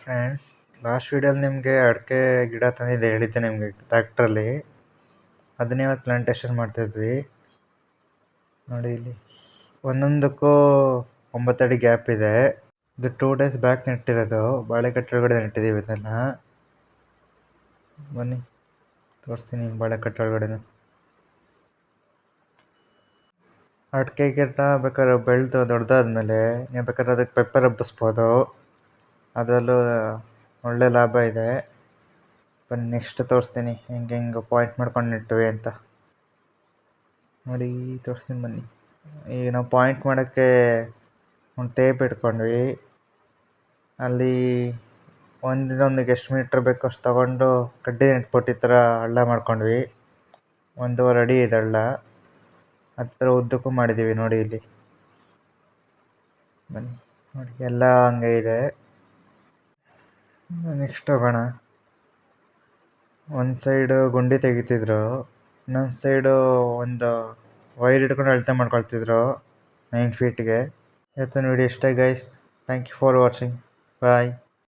Friends, last ವೀಡಿಯೋಲಿ ನಿಮಗೆ ಅಡಿಕೆ ಗಿಡ ತಂದಿದ್ದೆ ಹೇಳಿದ್ದೆ ನಿಮಗೆ ಟ್ರ್ಯಾಕ್ಟ್ರಲ್ಲಿ. ಅದನ್ನೇ ಇವತ್ತು ಪ್ಲಾಂಟೇಶನ್ ಮಾಡ್ತಾಯಿದ್ವಿ. ನೋಡಿ ಇಲ್ಲಿ ಒಂದೊಂದಕ್ಕೂ 9 ಅಡಿ ಗ್ಯಾಪ್ ಇದೆ. ಇದು 2 ಡೇಸ್ ಬ್ಯಾಕ್ ನೆಟ್ಟಿರೋದು. ಬಾಳೆಕಟ್ಟೆ ಒಳಗಡೆ ನೆಟ್ಟಿದ್ದೀವಿ ಇದನ್ನು. ಬನ್ನಿ ತೋರಿಸ್ತೀನಿ ಬಾಳೆಕಟ್ಟೆ ಒಳಗಡೆ. ಅಡಿಕೆ ಗಿಡ ಬೇಕಾದ್ರೆ ಬೆಳೆದು ದೊಡ್ಡದಾದ್ಮೇಲೆ ನೀವು ಬೇಕಾದ್ರೆ ಅದಕ್ಕೆ ಪೆಪ್ಪರ್ ಹಬ್ಬಿಸ್ಬೋದು. ಅದರಲ್ಲೂ ಒಳ್ಳೆ ಲಾಭ ಇದೆ. ಬನ್ನಿ ನೆಕ್ಸ್ಟ್ ತೋರಿಸ್ತೀನಿ ಹೆಂಗೆ ಪಾಯಿಂಟ್ ಮಾಡ್ಕೊಂಡು ನೆಟ್ಟಿವಿ ಅಂತ. ನೋಡಿ ತೋರಿಸ್ತೀನಿ ಬನ್ನಿ. ಈಗ ನಾವು ಪಾಯಿಂಟ್ ಮಾಡೋಕ್ಕೆ ಒಂದು ಟೇಪ್ ಇಟ್ಕೊಂಡ್ವಿ. ಅಲ್ಲಿ ಒಂದಿನೊಂದಿಗೆ ಎಷ್ಟು ಮೀಟ್ರ್ ಬೇಕೋ ಅಷ್ಟು ತೊಗೊಂಡು ಕಡ್ಡಿ ನೆಟ್ಬಿಟ್ಟು ಈ ಥರ ಹಳ್ಳ ಮಾಡ್ಕೊಂಡ್ವಿ. 1.5 ಅಡಿ ಇದೆ ಹಳ್ಳ. ಅದೇ ಥರ ಉದ್ದಕ್ಕೂ ಮಾಡಿದ್ದೀವಿ ನೋಡಿ ಇಲ್ಲಿ. ಬನ್ನಿ ನೋಡಿ ಎಲ್ಲ ಹಂಗೆ ಇದೆ. ನೆಕ್ಸ್ಟ್ ಹೋಗೋಣ. ಒಂದು ಸೈಡು ಗುಂಡಿ ತೆಗಿತಿದ್ರು, ಇನ್ನೊಂದು ಸೈಡು ಒಂದು ವೈರ್ ಹಿಡ್ಕೊಂಡು ಅಳತೆ ಮಾಡ್ಕೊಳ್ತಿದ್ರು 9 ಫೀಟ್ಗೆ. ಇವತ್ತಿನ ವಿಡಿಯೋ ಇಷ್ಟ guys. Thank you for watching. Bye.